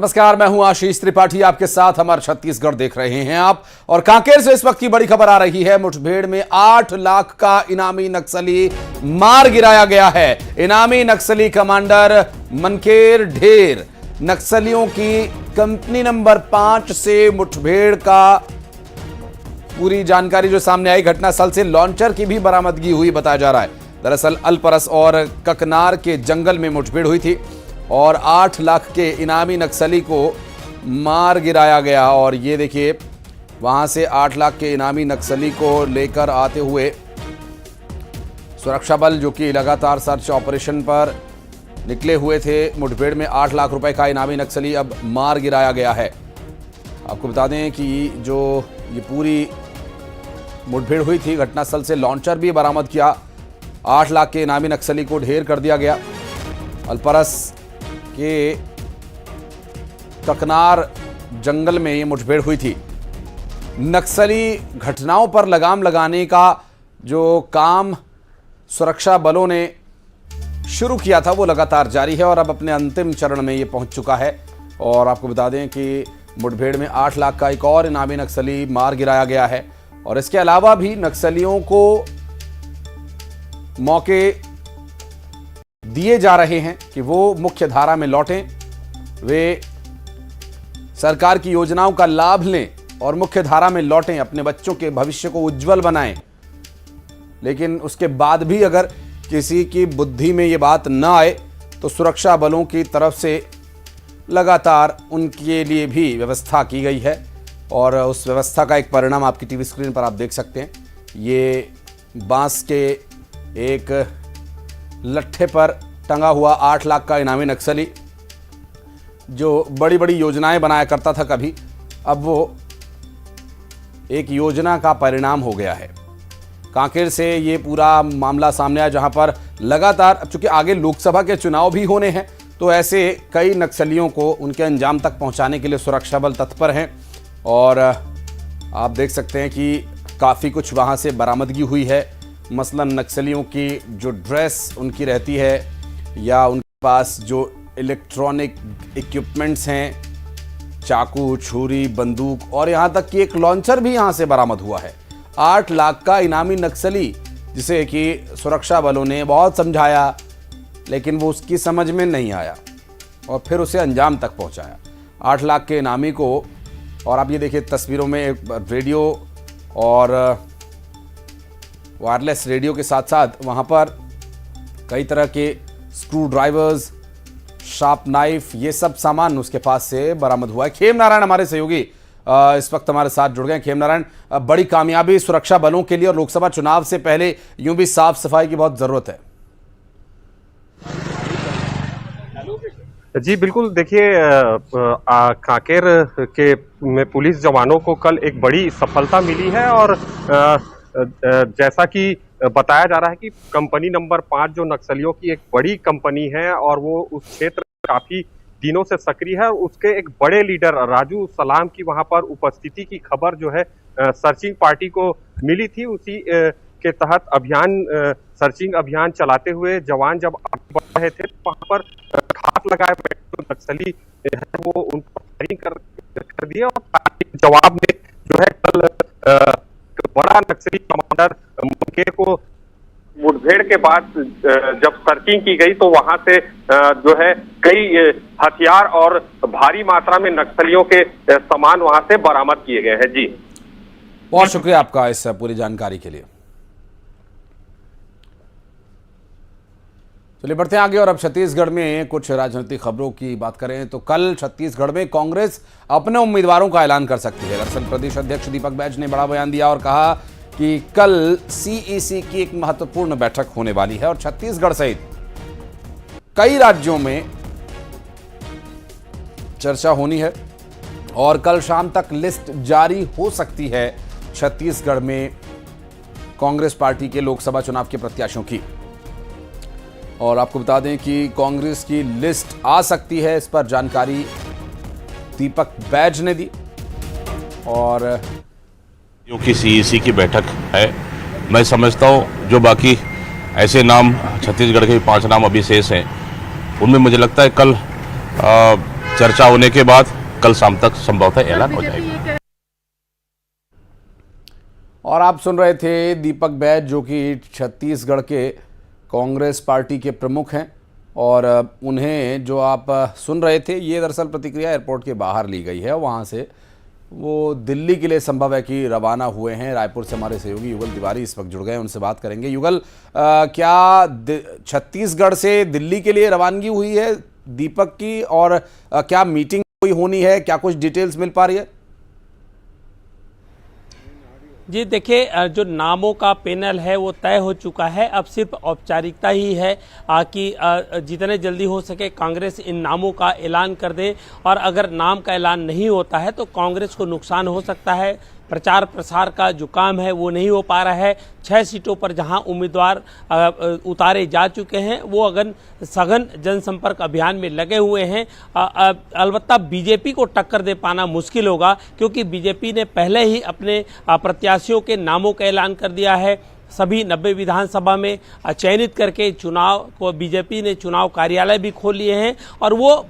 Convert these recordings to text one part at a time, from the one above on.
नमस्कार, मैं हूं आशीष त्रिपाठी, आपके साथ हमारे छत्तीसगढ़ देख रहे हैं आप। और कांकेर से इस वक्त की बड़ी खबर आ रही है। मुठभेड़ में 8 लाख का इनामी नक्सली मार गिराया गया है। इनामी नक्सली कमांडर मनकेर ढेर नक्सलियों की कंपनी नंबर 5 से मुठभेड़ का पूरी जानकारी जो सामने आई, घटनास्थल से लॉन्चर की भी बरामदगी हुई बताया जा रहा है। दरअसल अलपरस और ककनार के जंगल में मुठभेड़ हुई थी और 8 लाख के इनामी नक्सली को मार गिराया गया। और ये देखिए, वहां से 8 लाख के इनामी नक्सली को लेकर आते हुए सुरक्षा बल, जो कि लगातार सर्च ऑपरेशन पर निकले हुए थे, मुठभेड़ में 8 लाख रुपए का इनामी नक्सली अब मार गिराया गया है। आपको बता दें कि जो ये पूरी मुठभेड़ हुई थी, घटनास्थल से लॉन्चर भी बरामद किया। 8 लाख के इनामी नक्सली को ढेर कर दिया गया। अलपरस के ककनार जंगल में ये मुठभेड़ हुई थी। नक्सली घटनाओं पर लगाम लगाने का जो काम सुरक्षा बलों ने शुरू किया था, वो लगातार जारी है और अब अपने अंतिम चरण में ये पहुंच चुका है। और आपको बता दें कि मुठभेड़ में 8 लाख का एक और इनामी नक्सली मार गिराया गया है। और इसके अलावा भी नक्सलियों को मौके दिए जा रहे हैं कि वो मुख्य धारा में लौटें, वे सरकार की योजनाओं का लाभ लें और मुख्य धारा में लौटें, अपने बच्चों के भविष्य को उज्जवल बनाएं। लेकिन उसके बाद भी अगर किसी की बुद्धि में ये बात न आए तो सुरक्षा बलों की तरफ से लगातार उनके लिए भी व्यवस्था की गई है। और उस व्यवस्था का एक परिणाम आपकी टीवी स्क्रीन पर आप देख सकते हैं। ये बांस के एक लट्ठे पर टंगा हुआ 8 लाख का इनामी नक्सली, जो बड़ी बड़ी योजनाएं बनाया करता था कभी, अब वो एक योजना का परिणाम हो गया है। कांकेर से ये पूरा मामला सामने आया, जहां पर लगातार, अब चूंकि आगे लोकसभा के चुनाव भी होने हैं, तो ऐसे कई नक्सलियों को उनके अंजाम तक पहुंचाने के लिए सुरक्षा बल तत्पर हैं। और आप देख सकते हैं कि काफ़ी कुछ वहां से बरामदगी हुई है। मसलन नक्सलियों की जो ड्रेस उनकी रहती है, या उनके पास जो इलेक्ट्रॉनिक इक्विपमेंट्स हैं, चाकू, छुरी, बंदूक, और यहाँ तक कि एक लॉन्चर भी यहाँ से बरामद हुआ है। 8 लाख का इनामी नक्सली, जिसे कि सुरक्षा बलों ने बहुत समझाया, लेकिन वो उसकी समझ में नहीं आया और फिर उसे अंजाम तक पहुँचाया। 8 लाख के इनामी को, और आप ये देखिए तस्वीरों में, एक रेडियो और वायरलेस रेडियो के साथ साथ वहाँ पर कई तरह के स्क्रू ड्राइवर्स, शार्प नाइफ, ये सब सामान उसके पास से बरामद हुआ है। खेम नारायण हमारे सहयोगी इस वक्त हमारे साथ जुड़ गए। खेम नारायण, बड़ी कामयाबी सुरक्षा बलों के लिए, और लोकसभा चुनाव से पहले यूं भी साफ सफाई की बहुत जरूरत है। जी बिल्कुल, देखिए कांकेर के में पुलिस जवानों को कल एक बड़ी सफलता मिली है। और जैसा कि बताया जा रहा है कि कंपनी नंबर 5 जो नक्सलियों की एक बड़ी कंपनी है और वो उस क्षेत्र में काफी दिनों से सक्रिय है, उसके एक बड़े लीडर राजू सलाम की वहां पर उपस्थिति की खबर जो है सर्चिंग पार्टी को मिली थी। उसी के तहत सर्चिंग अभियान चलाते हुए जवान जब आगे बढ़ रहे थे, तो वहां पर घात लगाए बैठे जो नक्सली है वो उन पर फायरिंग कर दिया। और जवाब में जो है कल बड़ा नक्सली कमांडर मुनकेर को मुठभेड़ के बाद जब सर्चिंग की गई, तो वहां से जो है कई हथियार और भारी मात्रा में नक्सलियों के सामान वहां से बरामद किए गए हैं। जी बहुत शुक्रिया आपका इस पूरी जानकारी के लिए। चलिए बढ़ते हैं आगे, और अब छत्तीसगढ़ में कुछ राजनीतिक खबरों की बात करें तो कल छत्तीसगढ़ में कांग्रेस अपने उम्मीदवारों का ऐलान कर सकती है। दरअसल प्रदेश अध्यक्ष दीपक बैज ने बड़ा बयान दिया और कहा कि कल सीईसी की एक महत्वपूर्ण बैठक होने वाली है और छत्तीसगढ़ सहित कई राज्यों में चर्चा होनी है और कल शाम तक लिस्ट जारी हो सकती है छत्तीसगढ़ में कांग्रेस पार्टी के लोकसभा चुनाव के प्रत्याशियों की। और आपको बता दें कि कांग्रेस की लिस्ट आ सकती है, इस पर जानकारी दीपक बैज ने दी। और क्योंकि सीईसी की बैठक है, मैं समझता हूं जो बाकी ऐसे नाम छत्तीसगढ़ के 5 नाम अभी शेष हैं, उनमें मुझे लगता है कल चर्चा होने के बाद कल शाम तक संभवतः ऐलान हो जाएगा। और आप सुन रहे थे दीपक बैज, जो कि छत्तीसगढ़ के कांग्रेस पार्टी के प्रमुख हैं, और उन्हें जो आप सुन रहे थे ये दरअसल प्रतिक्रिया एयरपोर्ट के बाहर ली गई है। वहाँ से वो दिल्ली के लिए संभव है कि रवाना हुए हैं। रायपुर से हमारे सहयोगी युगल तिवारी इस वक्त जुड़ गए, उनसे बात करेंगे। युगल, क्या छत्तीसगढ़ से दिल्ली के लिए रवानगी हुई है दीपक की, और क्या मीटिंग कोई होनी है, क्या कुछ डिटेल्स मिल पा रही है? जी देखिए, जो नामों का पैनल है वो तय हो चुका है। अब सिर्फ औपचारिकता ही है कि जितने जल्दी हो सके कांग्रेस इन नामों का ऐलान कर दे, और अगर नाम का ऐलान नहीं होता है तो कांग्रेस को नुकसान हो सकता है। प्रचार प्रसार का जो काम है वो नहीं हो पा रहा है। 6 सीटों पर जहां उम्मीदवार उतारे जा चुके हैं वो अगर सघन जनसंपर्क अभियान में लगे हुए हैं। अलबत्ता बीजेपी को टक्कर दे पाना मुश्किल होगा, क्योंकि बीजेपी ने पहले ही अपने प्रत्याशियों के नामों का ऐलान कर दिया है। सभी 90 विधानसभा में चयनित करके चुनाव को बीजेपी ने चुनाव कार्यालय भी खोल लिए हैं, और वो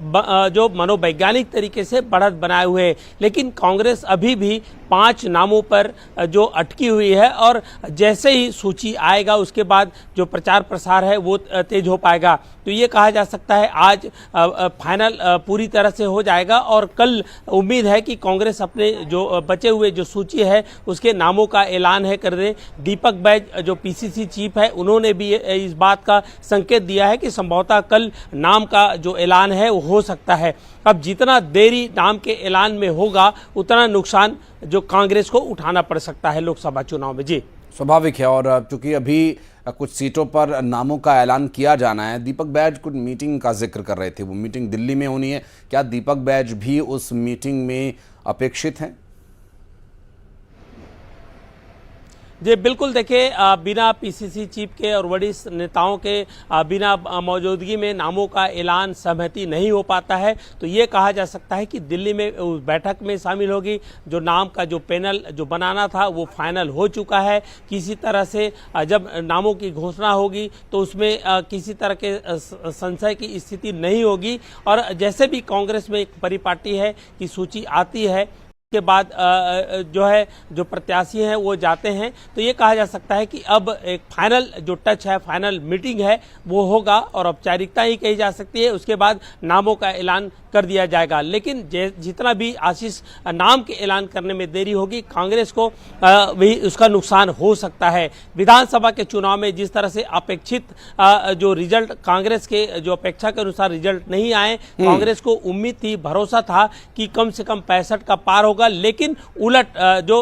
जो मनोवैज्ञानिक तरीके से बढ़त बनाए हुए हैं। लेकिन कांग्रेस अभी भी 5 नामों पर जो अटकी हुई है, और जैसे ही सूची आएगा उसके बाद जो प्रचार प्रसार है वो तेज हो पाएगा। तो ये कहा जा सकता है आज फाइनल पूरी तरह से हो जाएगा, और कल उम्मीद है कि कांग्रेस अपने जो बचे हुए जो सूची है उसके नामों का ऐलान है कर दे। दीपक बैज जो पीसीसी चीफ है उन्होंने भी इस बात का संकेत दिया है कि संभवतः कल नाम का जो ऐलान है वो हो सकता है। अब जितना देरी नाम के ऐलान में होगा उतना नुकसान जो कांग्रेस को उठाना पड़ सकता है लोकसभा चुनाव में। जी स्वाभाविक है, और चूंकि अभी कुछ सीटों पर नामों का ऐलान किया जाना है। दीपक बैज कुछ मीटिंग का जिक्र कर रहे थे, वो मीटिंग दिल्ली में होनी है, क्या दीपक बैज भी उस मीटिंग में अपेक्षित हैं? जी बिल्कुल, देखिए बिना पीसीसी चीफ के और वरिष्ठ नेताओं के बिना मौजूदगी में नामों का ऐलान सहमति नहीं हो पाता है। तो ये कहा जा सकता है कि दिल्ली में उस बैठक में शामिल होगी। जो नाम का जो पैनल जो बनाना था वो फाइनल हो चुका है। किसी तरह से जब नामों की घोषणा होगी तो उसमें किसी तरह के संशय की स्थिति नहीं होगी, और जैसे भी कांग्रेस में एक परिपाटी है कि सूची आती है के बाद जो प्रत्याशी हैं वो जाते हैं। तो ये कहा जा सकता है कि अब एक फाइनल जो टच है, फाइनल मीटिंग है वो होगा, और औपचारिकता ही कही जा सकती है। उसके बाद नामों का ऐलान कर दिया जाएगा। लेकिन जितना भी आशीष नाम के ऐलान करने में देरी होगी, कांग्रेस को भी उसका नुकसान हो सकता है। विधानसभा के चुनाव में जिस तरह से अपेक्षित जो रिजल्ट कांग्रेस के जो अपेक्षा के अनुसार रिजल्ट नहीं आए, कांग्रेस को उम्मीद थी, भरोसा था कि कम से कम 65 का पार होगा। लेकिन उलट जो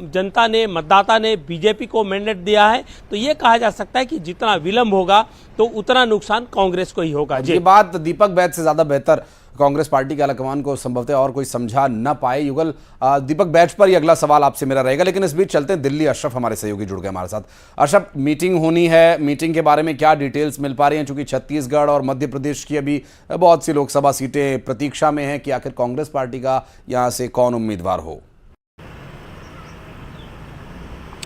जनता ने, मतदाता ने बीजेपी को मैंडेट दिया है। तो ये कहा जा सकता है कि जितना विलंब होगा तो उतना नुकसान कांग्रेस को ही होगा। ये बात दीपक बैज से ज्यादा बेहतर कांग्रेस पार्टी के आलाकमान को संभवतः और कोई समझा न पाए। युगल, दीपक बैज पर ही अगला सवाल आपसे मेरा रहेगा, लेकिन इस बीच चलते हैं दिल्ली। अशरफ हमारे सहयोगी जुड़ गए हमारे साथ। अशरफ, मीटिंग होनी है, मीटिंग के बारे में क्या डिटेल्स मिल पा रही हैं? चूंकि छत्तीसगढ़ और मध्य प्रदेश की अभी बहुत सी लोकसभा सीटें प्रतीक्षा में हैं कि आखिर कांग्रेस पार्टी का यहां से कौन उम्मीदवार हो।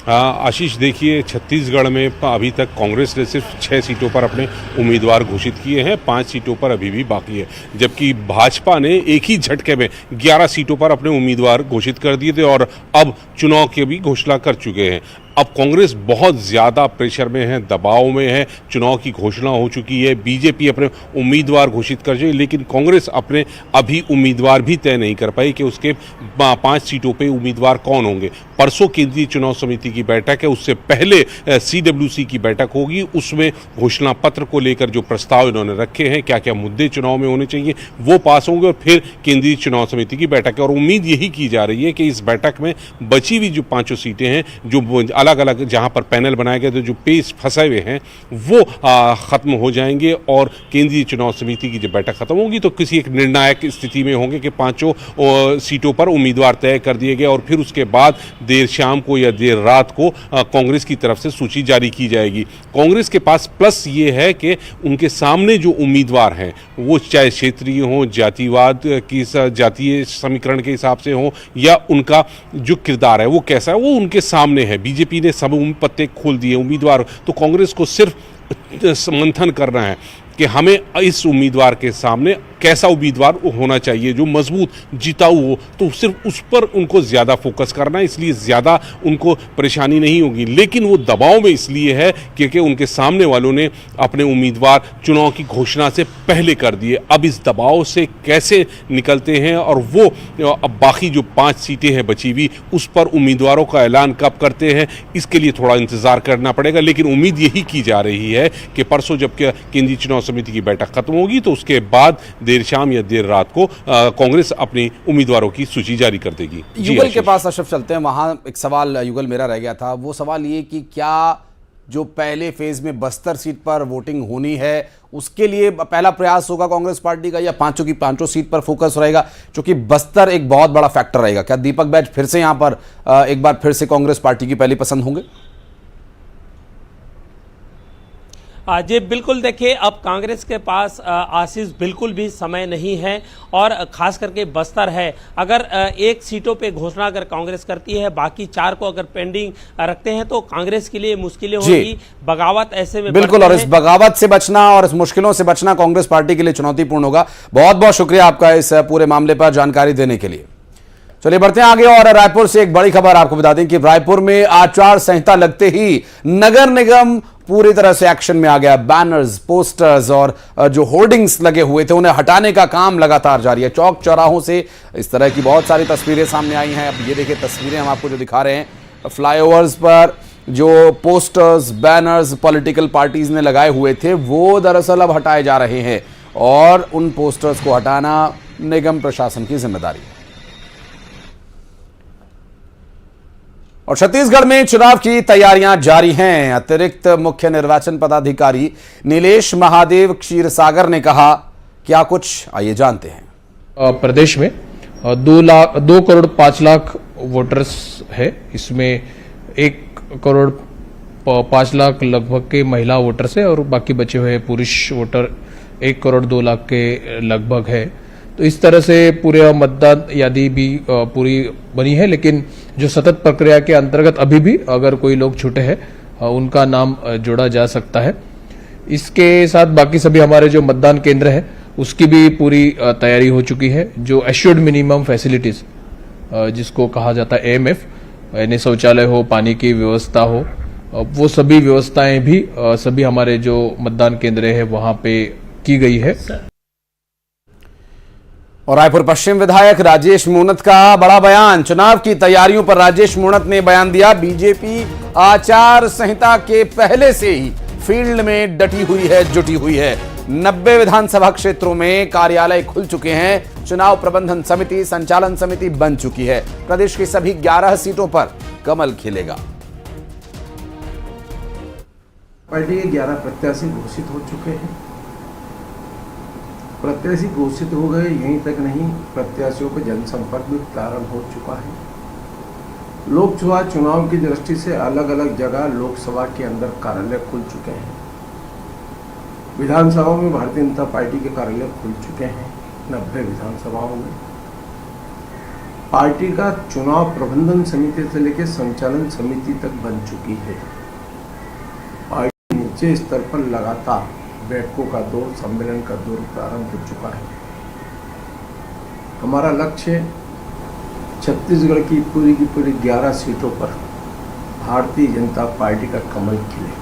आशीष, देखिए छत्तीसगढ़ में अभी तक कांग्रेस ने सिर्फ 6 सीटों पर अपने उम्मीदवार घोषित किए हैं, 5 सीटों पर अभी भी बाकी है, जबकि भाजपा ने एक ही झटके में 11 सीटों पर अपने उम्मीदवार घोषित कर दिए थे और अब चुनाव की भी घोषणा कर चुके हैं। अब कांग्रेस बहुत ज़्यादा प्रेशर में है, दबाव में है, चुनाव की घोषणा हो चुकी है, बीजेपी अपने उम्मीदवार घोषित कर चुकी, लेकिन कांग्रेस अपने अभी उम्मीदवार भी तय नहीं कर पाई कि उसके 5 सीटों पे उम्मीदवार कौन होंगे। परसों केंद्रीय चुनाव समिति की बैठक है, उससे पहले CWC की बैठक होगी, उसमें घोषणा पत्र को लेकर जो प्रस्ताव इन्होंने रखे हैं, क्या क्या मुद्दे चुनाव में होने चाहिए, वो पास होंगे और फिर केंद्रीय चुनाव समिति की बैठक है। और उम्मीद यही की जा रही है कि इस बैठक में बची हुई जो 5 सीटें हैं, जो अलग अलग जहां पर पैनल बनाए गए थे, जो पेच फंसे हुए हैं, वो खत्म हो जाएंगे और केंद्रीय चुनाव समिति की जब बैठक खत्म होगी तो किसी एक निर्णायक स्थिति में होंगे कि 5 सीटों पर उम्मीदवार तय कर दिए गए और फिर उसके बाद देर शाम को या देर रात को कांग्रेस की तरफ से सूची जारी की जाएगी। कांग्रेस के पास प्लस ये है कि उनके सामने जो उम्मीदवार हैं वो चाहे क्षेत्रीय हों, जातिवाद की जातीय समीकरण के हिसाब से हों, या उनका जो किरदार है वो कैसा है, वो उनके सामने है। बीजेपी ने सब पत्ते खोल दिए उम्मीदवार, तो कांग्रेस को सिर्फ मंथन करना है कि हमें इस उम्मीदवार के सामने कैसा उम्मीदवार होना चाहिए जो मजबूत जिताऊ हो, तो सिर्फ उस पर उनको ज़्यादा फोकस करना है, इसलिए ज़्यादा उनको परेशानी नहीं होगी। लेकिन वो दबाव में इसलिए है क्योंकि उनके सामने वालों ने अपने उम्मीदवार चुनाव की घोषणा से पहले कर दिए। अब इस दबाव से कैसे निकलते हैं और वो अब बाकी जो 5 सीटें हैं बची हुई उस पर उम्मीदवारों का ऐलान कब करते हैं, इसके लिए थोड़ा इंतजार करना पड़ेगा। लेकिन उम्मीद यही की जा रही है कि परसों जब केंद्रीय चुनाव समिति की बैठक खत्म होगी तो उसके बाद देर शाम या देर रात को कांग्रेस अपनी उम्मीदवारों की सूची जारी कर देगी। युगल के पास अशरफ चलते हैं। वहां एक सवाल युगल मेरा रह गया था, वो सवाल ये कि क्या जो पहले फेज में बस्तर सीट पर वोटिंग होनी है उसके लिए पहला प्रयास होगा कांग्रेस पार्टी का, या पांचों की पांचों सीट पर फोकस रहेगा, क्योंकि बस्तर एक बहुत बड़ा फैक्टर रहेगा। क्या दीपक बैज फिर से यहां पर एक बार फिर से कांग्रेस पार्टी की पहली पसंद होंगे? जी बिल्कुल, देखिए अब कांग्रेस के पास आशीष बिल्कुल भी समय नहीं है और खास करके बस्तर है। अगर एक सीटों पे घोषणा अगर कांग्रेस करती है, बाकी 4 को अगर पेंडिंग रखते हैं तो कांग्रेस के लिए मुश्किलें होगी। बगावत ऐसे में बिल्कुल, और इस बगावत से बचना और इस मुश्किलों से बचना कांग्रेस पार्टी के लिए चुनौतीपूर्ण होगा। बहुत बहुत शुक्रिया आपका इस पूरे मामले पर जानकारी देने के लिए। चलिए बढ़ते हैं आगे और रायपुर से एक बड़ी खबर आपको बता दें कि रायपुर में आचार संहिता लगते ही नगर निगम पूरी तरह से एक्शन में आ गया। बैनर्स, पोस्टर्स और जो होर्डिंग्स लगे हुए थे उन्हें हटाने का काम लगातार जारी है। चौक चौराहों से इस तरह की बहुत सारी तस्वीरें सामने आई हैं। अब ये देखिए तस्वीरें हम आपको जो दिखा रहे हैं, फ्लाईओवर्स पर जो पोस्टर्स, बैनर्स पॉलिटिकल पार्टीज ने लगाए हुए थे वो दरअसल अब हटाए जा रहे हैं और उन पोस्टर्स को हटाना निगम प्रशासन की जिम्मेदारी है। और छत्तीसगढ़ में चुनाव की तैयारियां जारी हैं। अतिरिक्त मुख्य निर्वाचन पदाधिकारी नीलेश महादेव क्षीरसागर ने कहा, क्या कुछ आइए जानते हैं। प्रदेश में 2 करोड़ 5 लाख वोटर्स है। इसमें 1 करोड़ 5 लाख लगभग के महिला वोटर्स है और बाकी बचे हुए पुरुष वोटर 1 करोड़ 2 लाख के लगभग है। तो इस तरह से पूरे मतदान यादी भी पूरी बनी है, लेकिन जो सतत प्रक्रिया के अंतर्गत अभी भी अगर कोई लोग छूटे हैं उनका नाम जोड़ा जा सकता है। इसके साथ बाकी सभी हमारे जो मतदान केंद्र है उसकी भी पूरी तैयारी हो चुकी है। जो एश्योर्ड मिनिमम फैसिलिटीज जिसको कहा जाता है AMF, यानी शौचालय हो, पानी की व्यवस्था हो, वो सभी व्यवस्थाएं भी सभी हमारे जो मतदान केंद्र है वहां पे की गई है। और रायपुर पश्चिम विधायक राजेश मूणत का बड़ा बयान। चुनाव की तैयारियों पर राजेश मूणत ने बयान दिया। बीजेपी आचार संहिता के पहले से ही फील्ड में डटी हुई है, जुटी हुई है। 90 विधानसभा क्षेत्रों में कार्यालय खुल चुके हैं। चुनाव प्रबंधन समिति, संचालन समिति बन चुकी है। प्रदेश की सभी 11 सीटों पर कमल खिलेगा। पार्टी के 11 प्रत्याशी घोषित हो चुके हैं। प्रत्याशी घोषित हो गए, यहीं तक नहीं, प्रत्याशियों पर जनसंपर्क भी प्रारंभ हो चुका है। लोकसभा चुनाव की दृष्टि से अलग अलग जगह लोकसभा के अंदर कार्यालय खुल चुके हैं। विधानसभाओं में भारतीय जनता पार्टी के कार्यालय खुल चुके हैं। 90 विधानसभाओं में पार्टी का चुनाव प्रबंधन समिति से लेकर संचालन समिति तक बन चुकी है। पार्टी निचले स्तर पर लगातार बैठकों का दौर, सम्मेलन का दौर प्रारंभ हो चुका है। हमारा लक्ष्य छत्तीसगढ़ की पूरी 11 सीटों पर भारतीय जनता पार्टी का कमल खिले।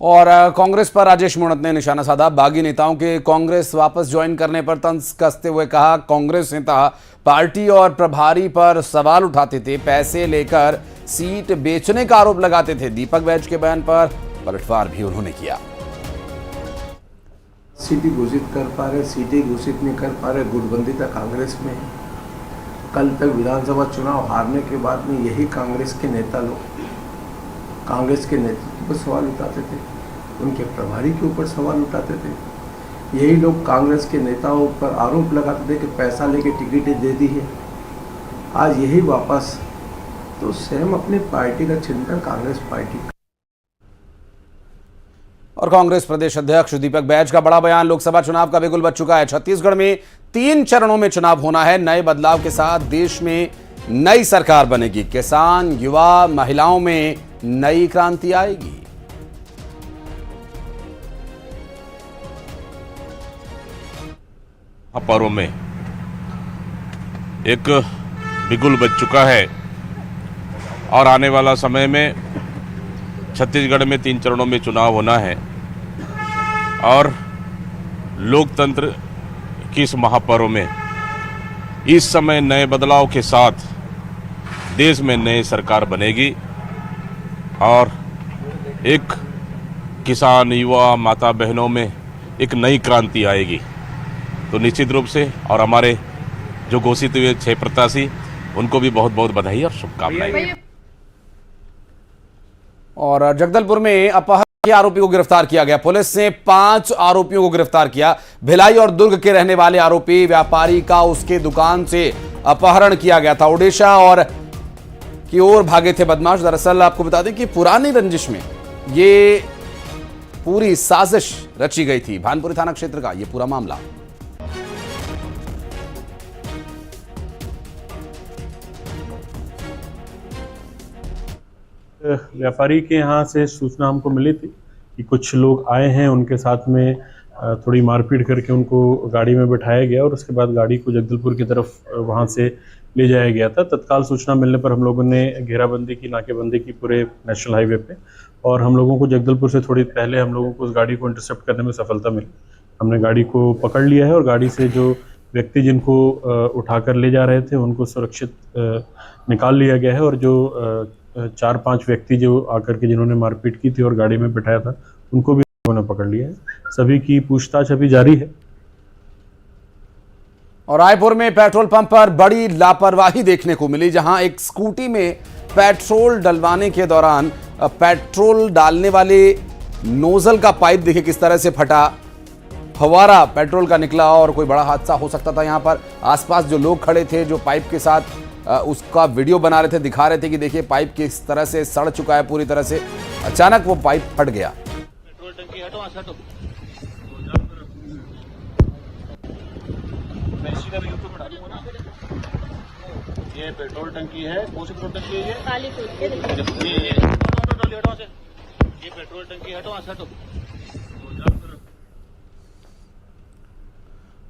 और कांग्रेस पर राजेश मूणत ने निशाना साधा। बागी नेताओं के कांग्रेस वापस ज्वाइन करने पर तंज कसते हुए कहा, कांग्रेस नेता पार्टी और प्रभारी पर सवाल उठाते थे, पैसे लेकर सीट बेचने का आरोप लगाते थे। दीपक बैज के बयान पर पलटवार भी उन्होंने किया। सीटें घोषित कर पा रहे, सीटें घोषित नहीं कर पा रहे, गुटबंदी तक कांग्रेस में है। कल तक विधानसभा चुनाव हारने के बाद में यही कांग्रेस के नेता लोग कांग्रेस के नेतृत्व पर सवाल उठाते थे, उनके प्रभारी के ऊपर सवाल उठाते थे। यही लोग कांग्रेस के नेताओं पर आरोप लगाते थे कि पैसा लेके टिकटें दे दी है। आज यही वापस, तो स्वयं अपनी पार्टी का चिंतन कांग्रेस पार्टी। और कांग्रेस प्रदेश अध्यक्ष दीपक बैज का बड़ा बयान। लोकसभा चुनाव का बिगुल बज चुका है। छत्तीसगढ़ में 3 चरणों में चुनाव होना है। नए बदलाव के साथ देश में नई सरकार बनेगी। किसान, युवा, महिलाओं में नई क्रांति आएगी। पर्व में एक बिगुल बज चुका है और आने वाला समय में छत्तीसगढ़ में 3 चरणों में चुनाव होना है और लोकतंत्र की इस महापर्व में इस समय नए बदलाव के साथ देश में नई सरकार बनेगी और एक किसान, युवा, माता बहनों में एक नई क्रांति आएगी। तो निश्चित रूप से और हमारे जो घोषित हुए 6 प्रत्याशी उनको भी बहुत बहुत बधाई और शुभकामनाएं। और जगदलपुर में अपहरण के आरोपी को गिरफ्तार किया गया। पुलिस ने 5 आरोपियों को गिरफ्तार किया। भिलाई और दुर्ग के रहने वाले आरोपी व्यापारी का उसके दुकान से अपहरण किया गया था। ओडिशा और की ओर भागे थे बदमाश। दरअसल आपको बता दें कि पुरानी रंजिश में ये पूरी साजिश रची गई थी। भानपुरी थाना क्षेत्र का यह पूरा मामला। व्यापारी के यहाँ से सूचना हमको मिली थी कि कुछ लोग आए हैं, उनके साथ में थोड़ी मारपीट करके उनको गाड़ी में बिठाया गया और उसके बाद गाड़ी को जगदलपुर की तरफ वहाँ से ले जाया गया था। तत्काल सूचना मिलने पर हम लोगों ने घेराबंदी की, नाकेबंदी की पूरे नेशनल हाईवे पे और हम लोगों को जगदलपुर से थोड़ी पहले हम लोगों को उस गाड़ी को इंटरसेप्ट करने में सफलता मिली। हमने गाड़ी को पकड़ लिया है और गाड़ी से जो व्यक्ति जिनको उठाकर ले जा रहे थे उनको सुरक्षित निकाल लिया गया है और जो 4-5 व्यक्ति जो आकर के जिन्होंने मारपीट की थी और गाड़ी में बिठाया था उनको भी उन्होंने पकड़ लिया है। सभी की पूछताछ अभी जारी है। और रायपुर में पेट्रोल पंप पर बड़ी लापरवाही देखने को मिली, जहां एक स्कूटी में पेट्रोल डलवाने के दौरान पेट्रोल डालने वाले नोजल का पाइप देखिए किस तरह से फटा, फवारा पेट्रोल का निकला और कोई बड़ा हादसा हो सकता था। यहां पर आसपास जो लोग खड़े थे जो पाइप के साथ उसका वीडियो बना रहे थे, दिखा रहे थे कि देखिए पाइप किस तरह से सड़ चुका है पूरी तरह से। अचानक वो पाइप फट गया। पेट्रोल टंकी हटो, हटो। मैं इसी का भी यूट्यूब में डालूंगा ना। ये पेट्रोल टंकी है, कौन सी पेट्रोल टंकी है? ये काली ये हटो से। ये पेट्रोल टंकी हटो, हटो।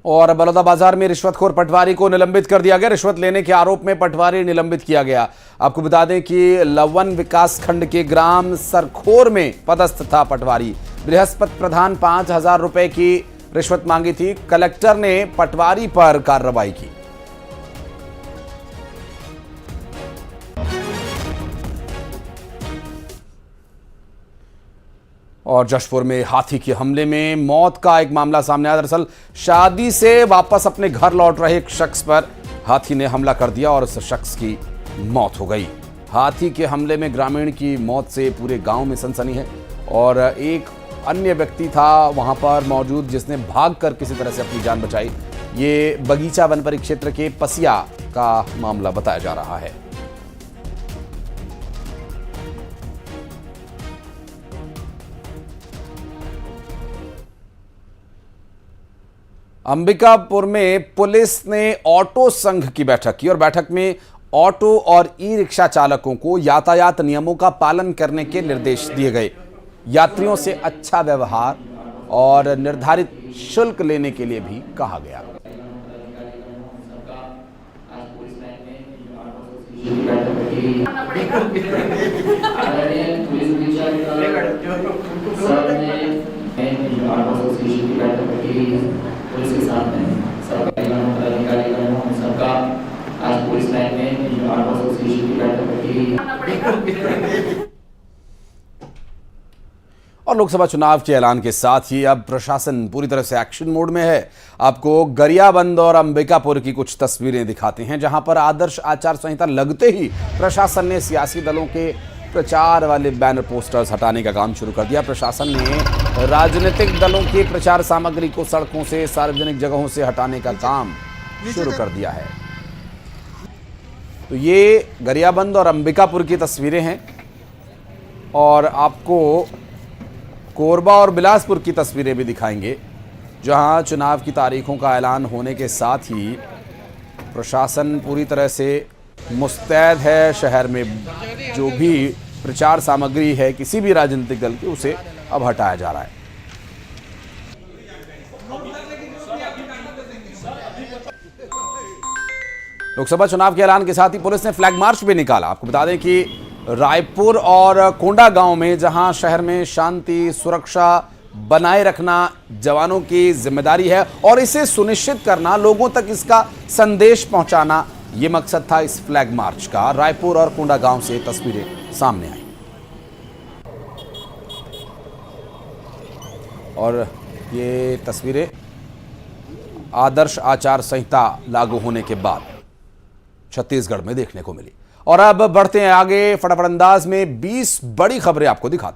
और बलौदाबाजार में रिश्वतखोर पटवारी को निलंबित कर दिया गया। रिश्वत लेने के आरोप में पटवारी निलंबित किया गया। आपको बता दें कि लवन विकास खंड के ग्राम सरखोर में पदस्थ था पटवारी। बृहस्पति प्रधान 5,000 रुपए की रिश्वत मांगी थी। कलेक्टर ने पटवारी पर कार्रवाई की। और जशपुर में हाथी के हमले में मौत का एक मामला सामने आया। दरअसल शादी से वापस अपने घर लौट रहे एक शख्स पर हाथी ने हमला कर दिया और उस शख्स की मौत हो गई। हाथी के हमले में ग्रामीण की मौत से पूरे गांव में सनसनी है और एक अन्य व्यक्ति था वहां पर मौजूद जिसने भागकर किसी तरह से अपनी जान बचाई। ये बगीचा वन परिक्षेत्र के पसिया का मामला बताया जा रहा है। अंबिकापुर में पुलिस ने ऑटो संघ की बैठक की और बैठक में ऑटो और ई रिक्शा चालकों को यातायात नियमों का पालन करने के निर्देश दिए गए। यात्रियों से अच्छा व्यवहार और निर्धारित शुल्क लेने के लिए भी कहा गया। पुलिस के साथ में सरकारी पदाधिकारी सबका आज पुलिस लाइन में जो आर्म एसोसिएशन की बैठक। और लोकसभा चुनाव के ऐलान के साथ ही अब प्रशासन पूरी तरह से एक्शन मोड में है। आपको गरियाबंद और अंबिकापुर की कुछ तस्वीरें दिखाते हैं, जहां पर आदर्श आचार संहिता लगते ही प्रशासन ने सियासी दलों के प्रचार वाले बैनर पोस्टर्स हटाने का काम शुरू कर दिया। प्रशासन ने राजनीतिक दलों की प्रचार सामग्री को सड़कों से, सार्वजनिक जगहों से हटाने का काम शुरू कर दिया है। तो ये गरियाबंद और अंबिकापुर की तस्वीरें हैं और आपको कोरबा और बिलासपुर की तस्वीरें भी दिखाएंगे, जहां चुनाव की तारीखों का ऐलान होने के साथ ही प्रशासन पूरी तरह से मुस्तैद है। शहर में जो भी प्रचार सामग्री है किसी भी राजनीतिक दल की, उसे अब हटाया जा रहा है। लोकसभा चुनाव के ऐलान के साथ ही पुलिस ने फ्लैग मार्च भी निकाला। आपको बता दें कि रायपुर और कोंडा गांव में, जहां शहर में शांति सुरक्षा बनाए रखना जवानों की जिम्मेदारी है और इसे सुनिश्चित करना, लोगों तक इसका संदेश पहुंचाना, यह मकसद था इस फ्लैग मार्च का। रायपुर और कोंडा गांव से तस्वीरें सामने आई और ये तस्वीरें आदर्श आचार संहिता लागू होने के बाद छत्तीसगढ़ में देखने को मिली। और अब बढ़ते हैं आगे, फटाफट अंदाज में 20 बड़ी खबरें आपको दिखाते हैं।